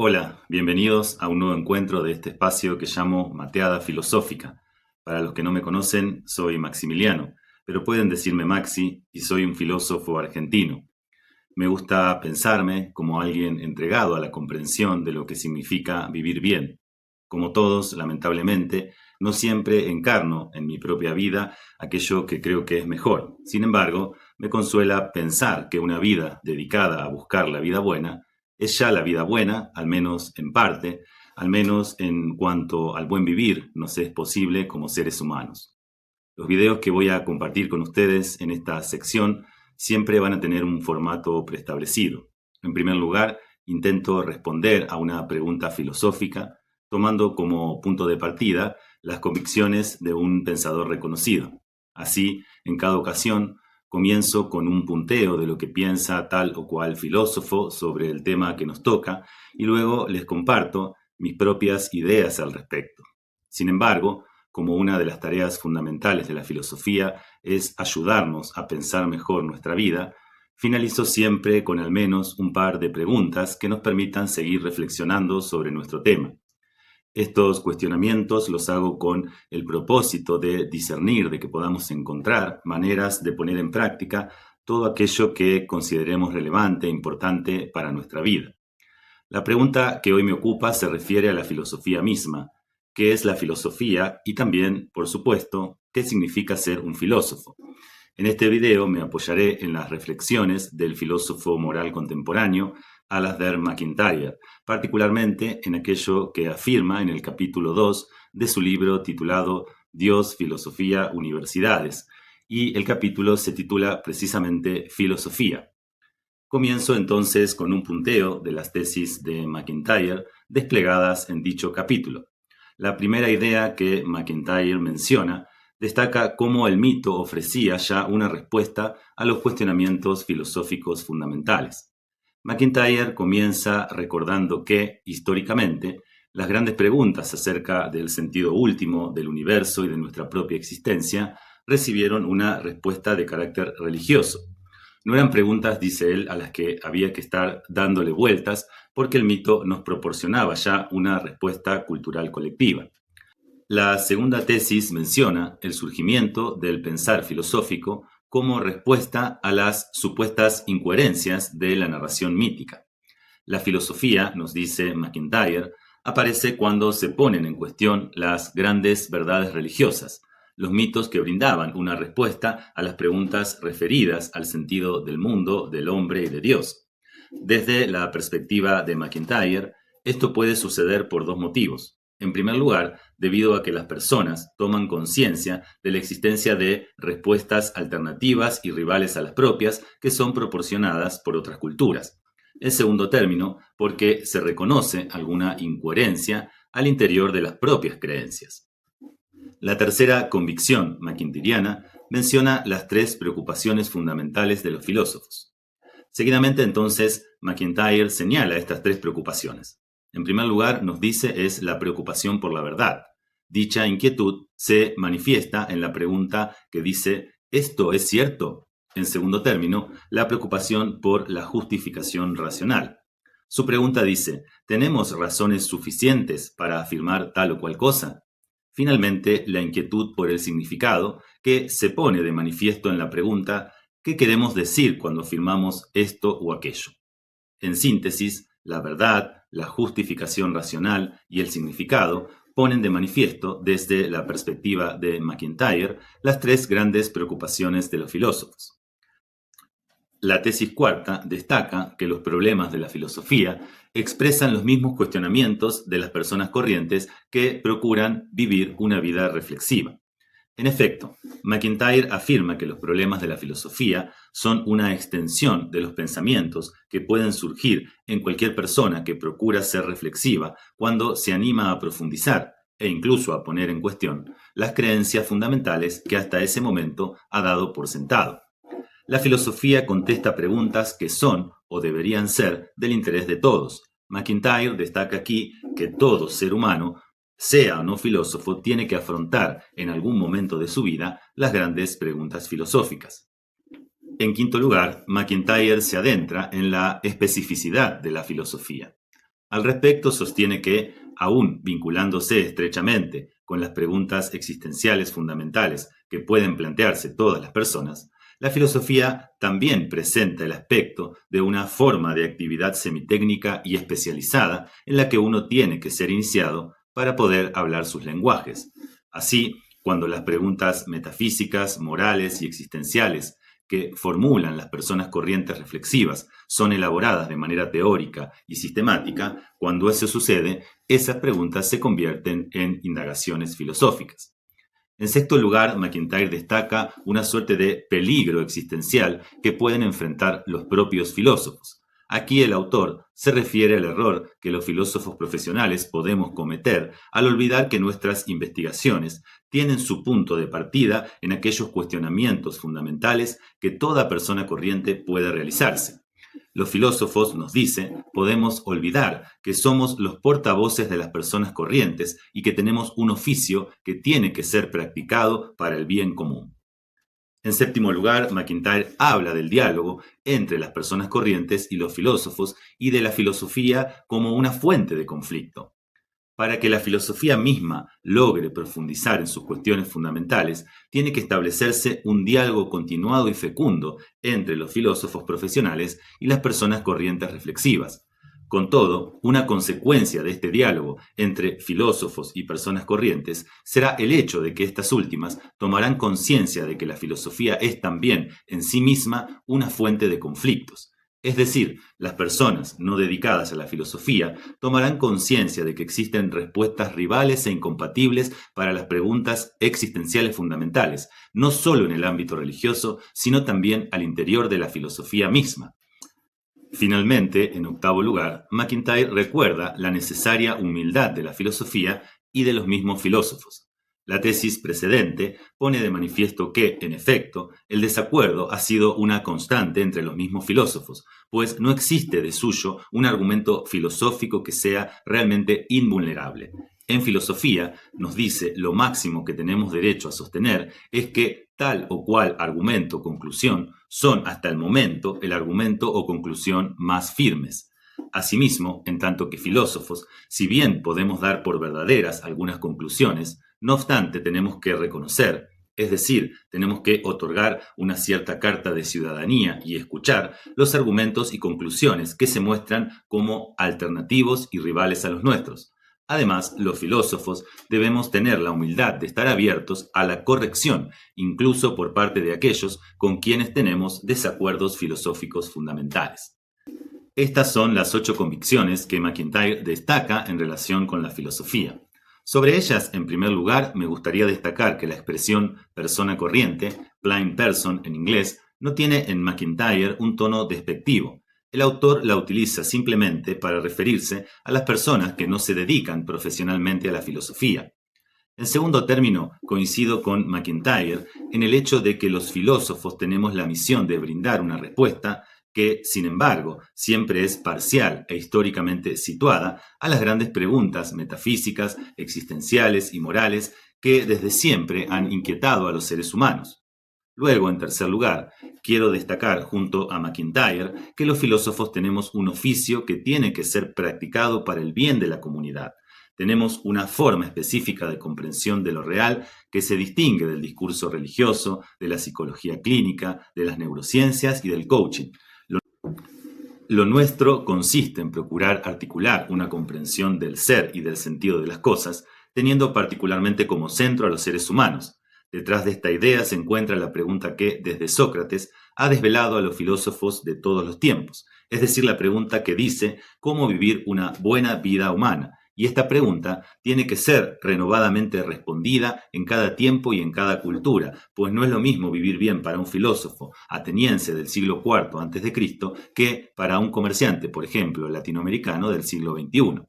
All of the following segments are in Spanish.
Hola, bienvenidos a un nuevo encuentro de este espacio que llamo Mateada Filosófica. Para los que no me conocen, soy Maximiliano, pero pueden decirme Maxi y soy un filósofo argentino. Me gusta pensarme como alguien entregado a la comprensión de lo que significa vivir bien. Como todos, lamentablemente, no siempre encarno en mi propia vida aquello que creo que es mejor. Sin embargo, me consuela pensar que una vida dedicada a buscar la vida buena es ya la vida buena, al menos en parte, al menos en cuanto al buen vivir nos es posible como seres humanos. Los videos que voy a compartir con ustedes en esta sección siempre van a tener un formato preestablecido. En primer lugar, intento responder a una pregunta filosófica, tomando como punto de partida las convicciones de un pensador reconocido. Así, en cada ocasión, comienzo con un punteo de lo que piensa tal o cual filósofo sobre el tema que nos toca y luego les comparto mis propias ideas al respecto. Sin embargo, como una de las tareas fundamentales de la filosofía es ayudarnos a pensar mejor nuestra vida, finalizo siempre con al menos un par de preguntas que nos permitan seguir reflexionando sobre nuestro tema. Estos cuestionamientos los hago con el propósito de discernir, de que podamos encontrar maneras de poner en práctica todo aquello que consideremos relevante e importante para nuestra vida. La pregunta que hoy me ocupa se refiere a la filosofía misma. ¿Qué es la filosofía? Y también, por supuesto, ¿qué significa ser un filósofo? En este video me apoyaré en las reflexiones del filósofo moral contemporáneo Alasdair MacIntyre, particularmente en aquello que afirma en el capítulo 2 de su libro titulado Dios, Filosofía, Universidades, y el capítulo se titula precisamente Filosofía. Comienzo entonces con un punteo de las tesis de MacIntyre desplegadas en dicho capítulo. La primera idea que MacIntyre menciona destaca cómo el mito ofrecía ya una respuesta a los cuestionamientos filosóficos fundamentales. MacIntyre comienza recordando que, históricamente, las grandes preguntas acerca del sentido último del universo y de nuestra propia existencia recibieron una respuesta de carácter religioso. No eran preguntas, dice él, a las que había que estar dándole vueltas porque el mito nos proporcionaba ya una respuesta cultural colectiva. La segunda tesis menciona el surgimiento del pensar filosófico como respuesta a las supuestas incoherencias de la narración mítica. La filosofía, nos dice MacIntyre, aparece cuando se ponen en cuestión las grandes verdades religiosas, los mitos que brindaban una respuesta a las preguntas referidas al sentido del mundo, del hombre y de Dios. Desde la perspectiva de MacIntyre, esto puede suceder por dos motivos. En primer lugar, debido a que las personas toman conciencia de la existencia de respuestas alternativas y rivales a las propias que son proporcionadas por otras culturas. En segundo término, porque se reconoce alguna incoherencia al interior de las propias creencias. La tercera convicción maquintiriana menciona las tres preocupaciones fundamentales de los filósofos. Seguidamente, entonces, MacIntyre señala estas tres preocupaciones. En primer lugar, nos dice es la preocupación por la verdad. Dicha inquietud se manifiesta en la pregunta que dice ¿esto es cierto? En segundo término, la preocupación por la justificación racional. Su pregunta dice ¿tenemos razones suficientes para afirmar tal o cual cosa? Finalmente, la inquietud por el significado, que se pone de manifiesto en la pregunta ¿qué queremos decir cuando afirmamos esto o aquello? En síntesis, la verdad, la justificación racional y el significado ponen de manifiesto, desde la perspectiva de MacIntyre, las tres grandes preocupaciones de los filósofos. La tesis cuarta destaca que los problemas de la filosofía expresan los mismos cuestionamientos de las personas corrientes que procuran vivir una vida reflexiva. En efecto, MacIntyre afirma que los problemas de la filosofía son una extensión de los pensamientos que pueden surgir en cualquier persona que procura ser reflexiva cuando se anima a profundizar e incluso a poner en cuestión las creencias fundamentales que hasta ese momento ha dado por sentado. La filosofía contesta preguntas que son o deberían ser del interés de todos. MacIntyre destaca aquí que todo ser humano, sea o no filósofo, tiene que afrontar en algún momento de su vida las grandes preguntas filosóficas. En quinto lugar, MacIntyre se adentra en la especificidad de la filosofía. Al respecto, sostiene que, aún vinculándose estrechamente con las preguntas existenciales fundamentales que pueden plantearse todas las personas, la filosofía también presenta el aspecto de una forma de actividad semitécnica y especializada en la que uno tiene que ser iniciado para poder hablar sus lenguajes. Así, cuando las preguntas metafísicas, morales y existenciales que formulan las personas corrientes reflexivas son elaboradas de manera teórica y sistemática, cuando eso sucede, esas preguntas se convierten en indagaciones filosóficas. En sexto lugar, MacIntyre destaca una suerte de peligro existencial que pueden enfrentar los propios filósofos. Aquí el autor se refiere al error que los filósofos profesionales podemos cometer al olvidar que nuestras investigaciones tienen su punto de partida en aquellos cuestionamientos fundamentales que toda persona corriente puede realizarse. Los filósofos, nos dice, podemos olvidar que somos los portavoces de las personas corrientes y que tenemos un oficio que tiene que ser practicado para el bien común. En séptimo lugar, MacIntyre habla del diálogo entre las personas corrientes y los filósofos y de la filosofía como una fuente de conflicto. Para que la filosofía misma logre profundizar en sus cuestiones fundamentales, tiene que establecerse un diálogo continuado y fecundo entre los filósofos profesionales y las personas corrientes reflexivas. Con todo, una consecuencia de este diálogo entre filósofos y personas corrientes será el hecho de que estas últimas tomarán conciencia de que la filosofía es también en sí misma una fuente de conflictos. Es decir, las personas no dedicadas a la filosofía tomarán conciencia de que existen respuestas rivales e incompatibles para las preguntas existenciales fundamentales, no solo en el ámbito religioso, sino también al interior de la filosofía misma. Finalmente, en octavo lugar, MacIntyre recuerda la necesaria humildad de la filosofía y de los mismos filósofos. La tesis precedente pone de manifiesto que, en efecto, el desacuerdo ha sido una constante entre los mismos filósofos, pues no existe de suyo un argumento filosófico que sea realmente invulnerable. En filosofía, nos dice, lo máximo que tenemos derecho a sostener es que tal o cual argumento o conclusión son hasta el momento el argumento o conclusión más firmes. Asimismo, en tanto que filósofos, si bien podemos dar por verdaderas algunas conclusiones, no obstante tenemos que reconocer, es decir, tenemos que otorgar una cierta carta de ciudadanía y escuchar los argumentos y conclusiones que se muestran como alternativos y rivales a los nuestros. Además, los filósofos debemos tener la humildad de estar abiertos a la corrección, incluso por parte de aquellos con quienes tenemos desacuerdos filosóficos fundamentales. Estas son las 8 convicciones que MacIntyre destaca en relación con la filosofía. Sobre ellas, en primer lugar, me gustaría destacar que la expresión persona corriente, plain person en inglés, no tiene en MacIntyre un tono despectivo. El autor la utiliza simplemente para referirse a las personas que no se dedican profesionalmente a la filosofía. En segundo término, coincido con MacIntyre en el hecho de que los filósofos tenemos la misión de brindar una respuesta que, sin embargo, siempre es parcial e históricamente situada a las grandes preguntas metafísicas, existenciales y morales que desde siempre han inquietado a los seres humanos. Luego, en tercer lugar, quiero destacar junto a MacIntyre que los filósofos tenemos un oficio que tiene que ser practicado para el bien de la comunidad. Tenemos una forma específica de comprensión de lo real que se distingue del discurso religioso, de la psicología clínica, de las neurociencias y del coaching. Lo nuestro consiste en procurar articular una comprensión del ser y del sentido de las cosas, teniendo particularmente como centro a los seres humanos. Detrás de esta idea se encuentra la pregunta que, desde Sócrates, ha desvelado a los filósofos de todos los tiempos, es decir, la pregunta que dice cómo vivir una buena vida humana. Y esta pregunta tiene que ser renovadamente respondida en cada tiempo y en cada cultura, pues no es lo mismo vivir bien para un filósofo ateniense del siglo IV a.C. que para un comerciante, por ejemplo, latinoamericano del siglo XXI.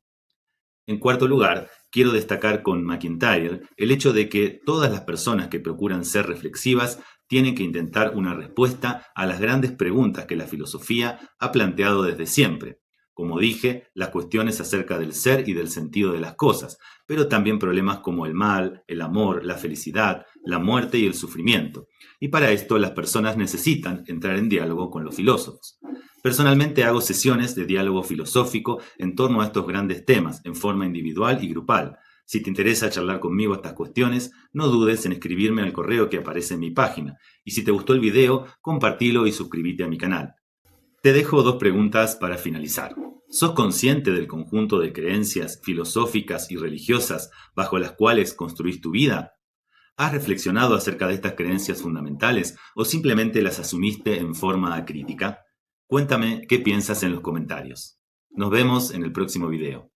En cuarto lugar, quiero destacar con MacIntyre el hecho de que todas las personas que procuran ser reflexivas tienen que intentar una respuesta a las grandes preguntas que la filosofía ha planteado desde siempre. Como dije, las cuestiones acerca del ser y del sentido de las cosas, pero también problemas como el mal, el amor, la felicidad, la muerte y el sufrimiento. Y para esto las personas necesitan entrar en diálogo con los filósofos. Personalmente hago sesiones de diálogo filosófico en torno a estos grandes temas, en forma individual y grupal. Si te interesa charlar conmigo estas cuestiones, no dudes en escribirme al correo que aparece en mi página. Y si te gustó el video, compartilo y suscríbete a mi canal. Te dejo dos preguntas para finalizar. ¿Sos consciente del conjunto de creencias filosóficas y religiosas bajo las cuales construís tu vida? ¿Has reflexionado acerca de estas creencias fundamentales o simplemente las asumiste en forma acrítica? Cuéntame qué piensas en los comentarios. Nos vemos en el próximo video.